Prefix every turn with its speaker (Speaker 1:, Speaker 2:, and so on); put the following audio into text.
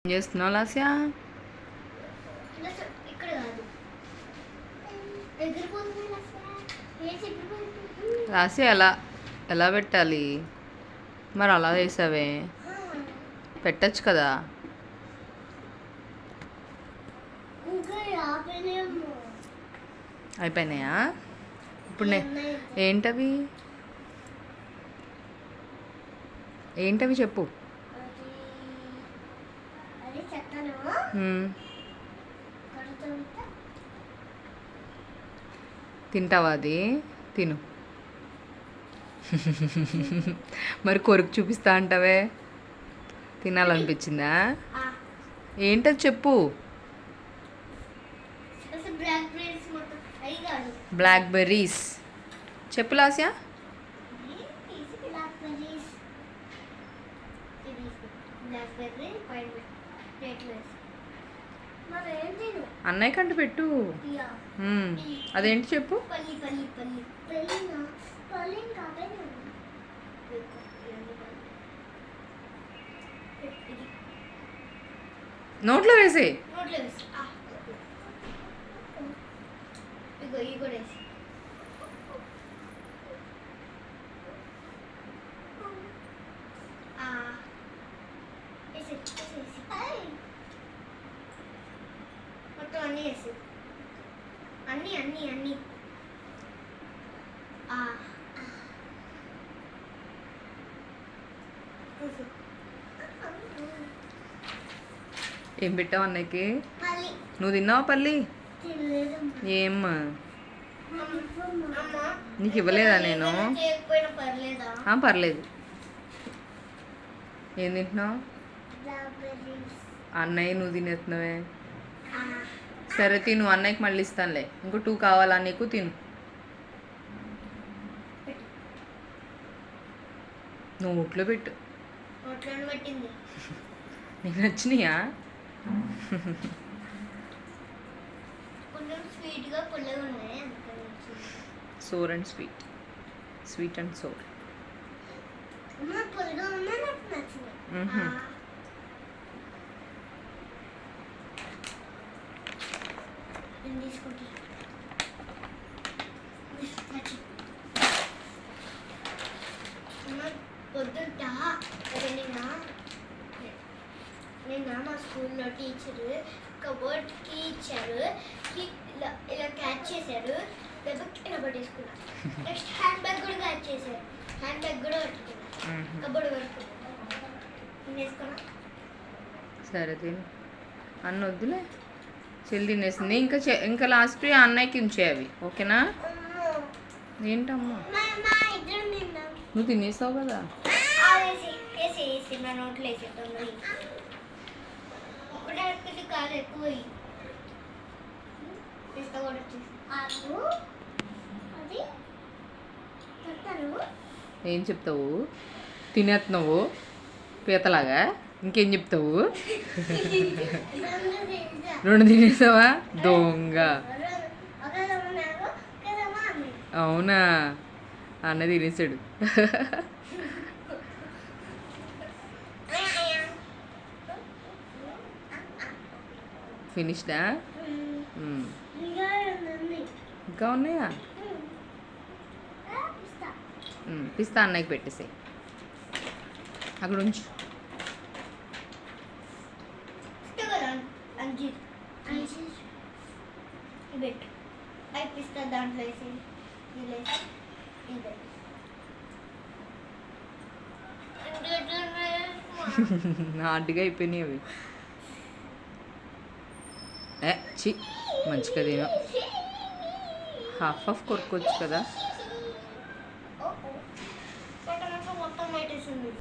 Speaker 1: ఏం చేస్తున్నావు లాస్యా? లాస్యా ఎలా ఎలా పెట్టాలి? మరి అలా వేసావే, పెట్టచ్చు కదా. అయిపోయినాయా? ఇప్పుడు ఏంటవి ఏంటవి చెప్పు. తింటావా? అది తిను. మరి కొరుకు చూపిస్తా అంటావే, తినాలనిపించిందా? ఏంటది చెప్పు. బ్లాక్ బెర్రీస్ చెప్పు లాస్యా. అన్నయ్య కంట పెట్టు. అదేంటి చెప్పు. నోట్లో వేసే.
Speaker 2: అన్నీ వేసి అన్నీ అన్నీ అన్నీ
Speaker 1: ఏం పెట్టావు అన్నయ్యకి? నువ్వు తిన్నావా పల్లి? ఏమ్మా నీకు ఇవ్వలేదా నేను? పర్లేదు. ఏం తింటున్నావు? అన్నయ్య నువ్వు తినేస్తున్నావే. సరే తిను, అన్నయ్యకి మళ్ళీ ఇస్తానులే. ఇంకో 2 కావాలా నీకు? తిను. నువ్వు ఒట్లో పెట్టు. నీకు నచ్చినాయా? Sour and sweet, sweet and sour.
Speaker 2: పొద్దుట నిన్న మా స్కూల్లో టీచరు కబోర్డ్కి ఇచ్చారు, ఇలా క్యాచ్ చేశారు, దెబ్బకి పట్టేసుకున్నా. నెక్స్ట్ హ్యాండ్ బ్యాగ్ కూడా క్యాచ్ చేశారు, హ్యాండ్ బ్యాగ్ కూడా పట్టుకున్నా, కబోర్డ్ పట్టుకున్నా వేసుకున్నా.
Speaker 1: సరే తిను. అన్న వద్దులే, చెల్లి తినేసింది. ఇంకా లాస్ట్ అన్నయ్యకి ఉంచే అవి, ఓకేనా? ఏంటమ్మా నువ్వు తినేసావు కదా.
Speaker 2: నోట్లో కాదు ఎక్కువ
Speaker 1: ఏం చెప్తావు? తినేస్తున్నావు పీతలాగా. ఇంకేం చెప్తావు? 2 తినేసావా దొంగ? అవునా? అన్న తినేసాడు. ఫినిష్డా? ఇంకా ఉన్నాయా? పిస్తా అన్నయ్యకి పెట్టేసాయి అక్కడ ఉంచు.
Speaker 2: దాంట్లో
Speaker 1: హార్డ్గా అయిపోయినాయి అవి. మంచిగా తిను. హాఫ్ కొరుకోవచ్చు కదా.